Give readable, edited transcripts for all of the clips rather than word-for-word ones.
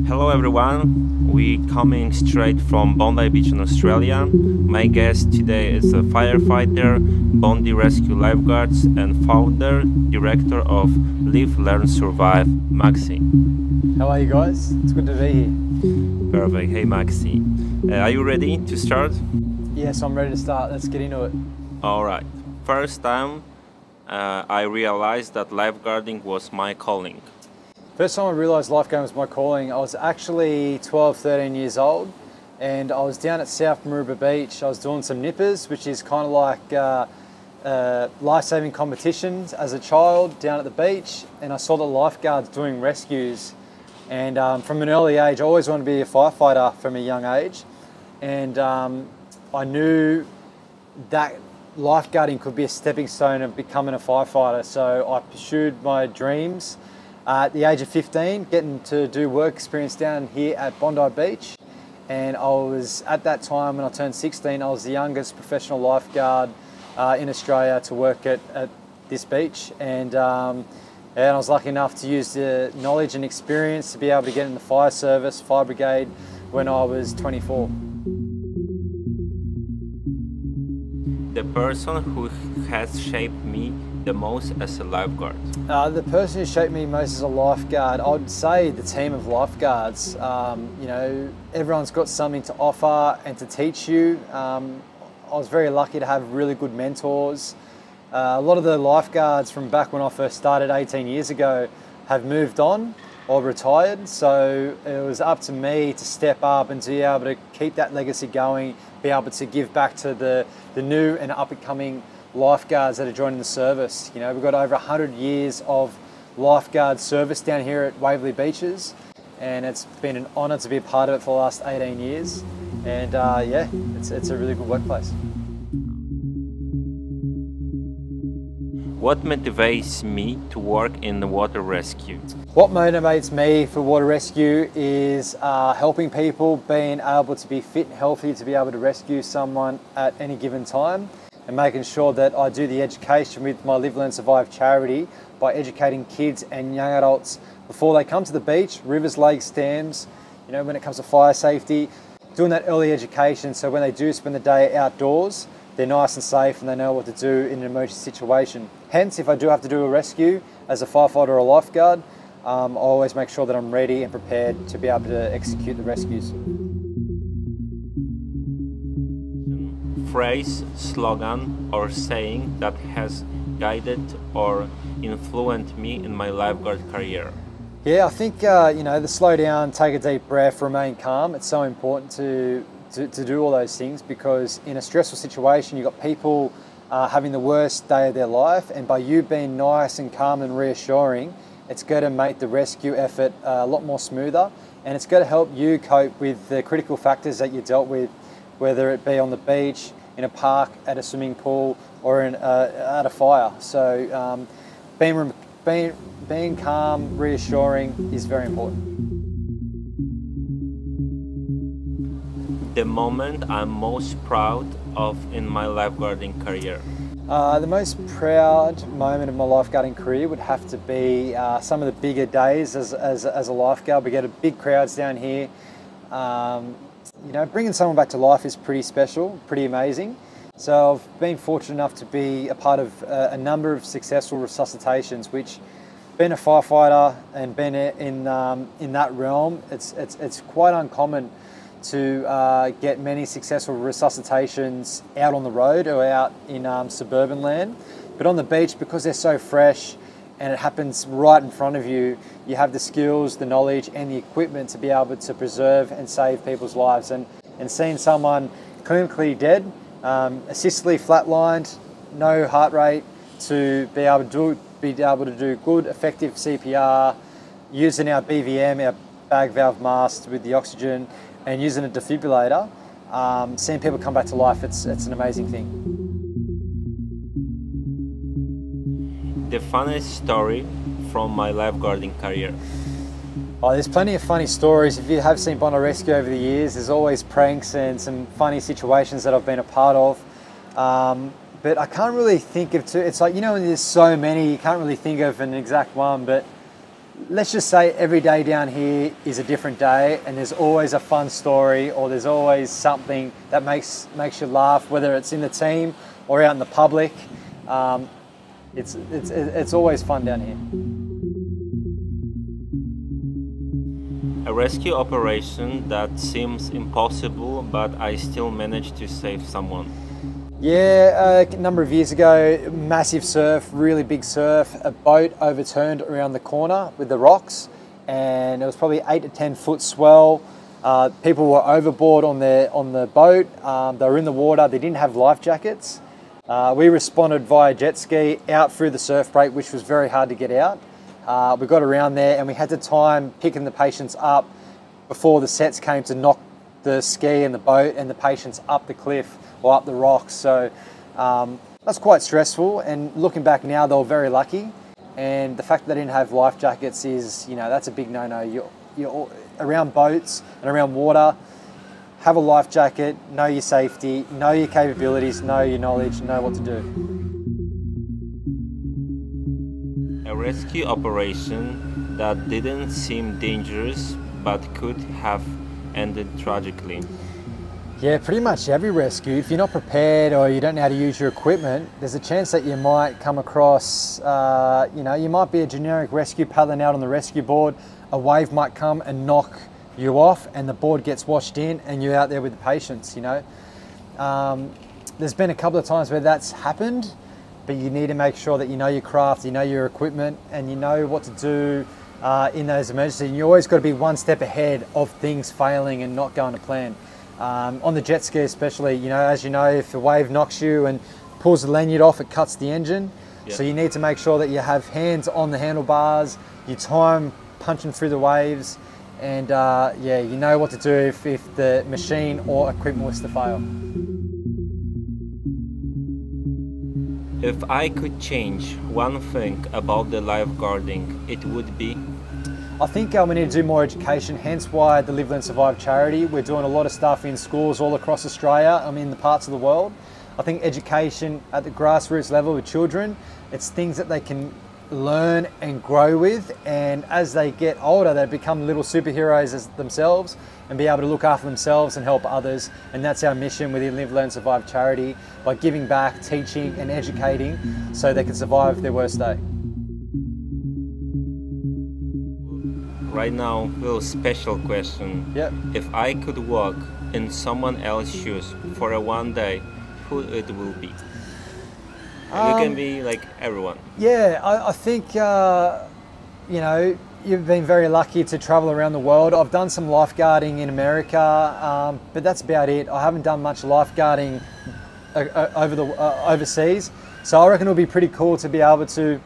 Hello everyone, we coming straight from Bondi Beach in Australia. My guest today is a firefighter, Bondi Rescue lifeguards and founder, director of Live Learn Survive, Maxi. How are you guys? It's good to be here. Perfect, hey Maxi. Are you ready to start? Yes, I'm ready to start. Let's get into it. Alright, first time I realized that lifeguarding was my calling. First time I realised lifeguarding was my calling, I was actually 12, 13 years old, and I was down at South Maroubra Beach. I was doing some nippers, which is kind of like life-saving competitions as a child down at the beach, and I saw the lifeguards doing rescues. And from an early age, I always wanted to be a firefighter from a young age, and I knew that lifeguarding could be a stepping stone of becoming a firefighter, so I pursued my dreams. At the age of 15, getting to do work experience down here at Bondi Beach, and I was, at that time when I turned 16, I was the youngest professional lifeguard in Australia to work at this beach, and I was lucky enough to use the knowledge and experience to be able to get in the fire service, fire brigade, when I was 24. The person who has shaped me the most as a lifeguard? The person who shaped me most as a lifeguard, I'd say the team of lifeguards. You know, everyone's got something to offer and to teach you. I was very lucky to have really good mentors. A lot of the lifeguards from back when I first started 18 years ago have moved on or retired, so it was up to me to step up and to be able to keep that legacy going, be able to give back to the new and up-and-coming lifeguards that are joining the service. You know, we've got over 100 years of lifeguard service down here at Waverley Beaches, and it's been an honour to be a part of it for the last 18 years. And yeah, it's a really good workplace. What motivates me to work in the water rescue? What motivates me for water rescue is helping people, being able to be fit and healthy to be able to rescue someone at any given time, and making sure that I do the education with my Live Learn Survive charity by educating kids and young adults before they come to the beach, rivers, lakes, dams, you know, when it comes to fire safety, doing that early education so when they do spend the day outdoors, they're nice and safe and they know what to do in an emergency situation. Hence, if I do have to do a rescue as a firefighter or a lifeguard, I always make sure that I'm ready and prepared to be able to execute the rescues. Phrase, slogan or saying that has guided or influenced me in my lifeguard career? Yeah, I think you know, the slow down, take a deep breath, remain calm. It's so important to do all those things, because in a stressful situation you've got people having the worst day of their life, and by you being nice and calm and reassuring, it's going to make the rescue effort a lot more smoother, and it's going to help you cope with the critical factors that you dealt with, whether it be on the beach, in a park, at a swimming pool, or at a fire. So being calm, reassuring is very important. The moment I'm most proud of in my lifeguarding career? The most proud moment of my lifeguarding career would have to be some of the bigger days as a lifeguard. We get big crowds down here. You know, bringing someone back to life is pretty special, pretty amazing. So I've been fortunate enough to be a part of a number of successful resuscitations, which, being a firefighter and being in that realm, it's quite uncommon to get many successful resuscitations out on the road or out in suburban land. But on the beach, because they're so fresh and it happens right in front of you, you have the skills, the knowledge and the equipment to be able to preserve and save people's lives. And seeing someone clinically dead, assistedly flatlined, no heart rate, to be able to do good, effective CPR, using our BVM, our bag valve mask with the oxygen, and using a defibrillator, seeing people come back to life, it's an amazing thing. The funniest story from my lifeguarding career? Oh, there's plenty of funny stories. If you have seen Bondi Rescue over the years, there's always pranks and some funny situations that I've been a part of. but I can't really think of two. It's like, you know, when there's so many, you can't really think of an exact one, but let's just say every day down here is a different day, and there's always a fun story, or there's always something that makes you laugh, whether it's in the team or out in the public. It's always fun down here. A rescue operation that seems impossible, but I still managed to save someone. Yeah, a number of years ago, massive surf, really big surf, a boat overturned around the corner with the rocks, and it was probably 8 to 10 foot swell. People were overboard on the boat. They were in the water. They didn't have life jackets. We responded via jet ski out through the surf break, which was very hard to get out. We got around there, and we had to time picking the patients up before the sets came to knock the ski and the boat and the patients up the cliff or up the rocks. So that's quite stressful, and looking back now, they were very lucky, and the fact that they didn't have life jackets is, you know, that's a big no-no. You're around boats and around water, have a life jacket, know your safety, know your capabilities, know your knowledge, know what to do. A rescue operation that didn't seem dangerous but could have ended tragically. Yeah, pretty much every rescue. If you're not prepared or you don't know how to use your equipment, there's a chance that you might come across, you know, you might be a generic rescue paddling out on the rescue board, a wave might come and knock you off and the board gets washed in and you're out there with the patients, you know. There's been a couple of times where that's happened, but you need to make sure that you know your craft, you know your equipment, and you know what to do in those emergencies. And you always got to be one step ahead of things failing and not going to plan. On the jet ski especially, you know, as you know, if a wave knocks you and pulls the lanyard off, it cuts the engine. Yeah. So you need to make sure that you have hands on the handlebars, you time punching through the waves, and yeah, you know what to do if the machine or equipment was to fail. If I could change one thing about the lifeguarding, it would be? I think we need to do more education, hence why the Live Learn Survive charity. We're doing a lot of stuff in schools all across Australia, in the parts of the world. I think education at the grassroots level with children, it's things that they can learn and grow with, and as they get older they become little superheroes as themselves and be able to look after themselves and help others. And that's our mission within Live Learn Survive charity, by giving back, teaching and educating so they can survive their worst day. Right now, a little special question. Yep. If I could walk in someone else's shoes for a one day, who it will be? You can be like everyone. Yeah, I think, you know, you've been very lucky to travel around the world. I've done some lifeguarding in America, but that's about it. I haven't done much lifeguarding overseas. So I reckon it'll be pretty cool to be able to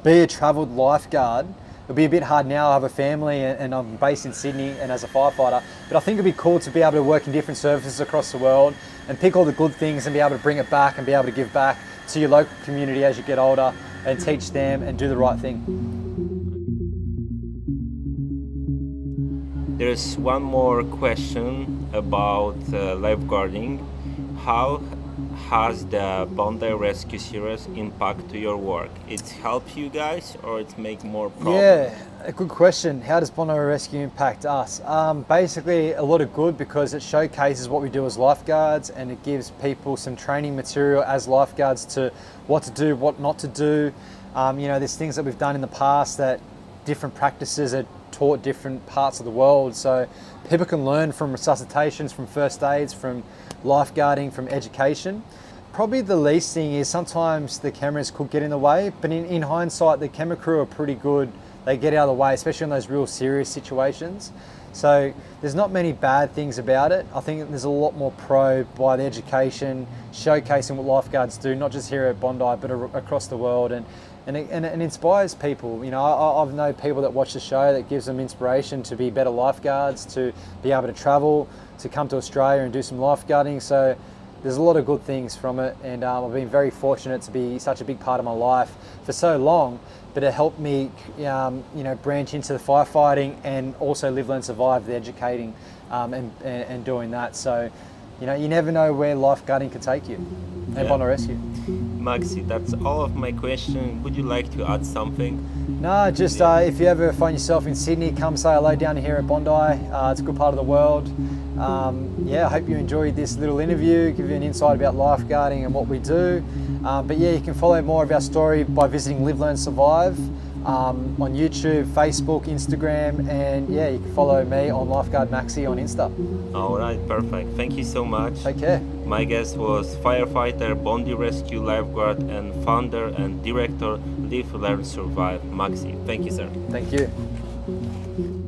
be a travelled lifeguard. It'll be a bit hard now. I have a family and I'm based in Sydney and as a firefighter, but I think it'd be cool to be able to work in different services across the world and pick all the good things and be able to bring it back and be able to give back to your local community as you get older and teach them and do the right thing. There's one more question about lifeguarding. How has the Bondi Rescue series impact to your work? It help you guys or it make more problems? Yeah, a good question. How does Bondi Rescue impact us? Basically a lot of good, because it showcases what we do as lifeguards and it gives people some training material as lifeguards to what to do, what not to do. You know, there's things that we've done in the past that different practices are taught different parts of the world. So people can learn from resuscitations, from first aids, from lifeguarding, from education. Probably the least thing is sometimes the cameras could get in the way, but in hindsight, the camera crew are pretty good. They get out of the way, especially in those real serious situations. So there's not many bad things about it. I think there's a lot more pro by the education, showcasing what lifeguards do, not just here at Bondi, but across the world. And it inspires people. You know, I've known people that watch the show that gives them inspiration to be better lifeguards, to be able to travel, to come to Australia and do some lifeguarding. So there's a lot of good things from it, and I've been very fortunate to be such a big part of my life for so long. But it helped me, you know, branch into the firefighting and also Live Learn Survive, the educating and doing that. So you know, you never know where lifeguarding could take you, and Bondi Rescue. Maxi, that's all of my question. Would you like to add something? No, just if you ever find yourself in Sydney, come say hello down here at Bondi. It's a good part of the world. Yeah, I hope you enjoyed this little interview, give you an insight about lifeguarding and what we do. But yeah, you can follow more of our story by visiting Live Learn Survive on YouTube, Facebook, Instagram, and yeah, you can follow me on Lifeguard Maxi on Insta. All right, perfect. Thank you so much. Take care. My guest was firefighter, Bondi Rescue lifeguard, and founder and director Live Learn Survive, Maxi. Thank you, sir. Thank you.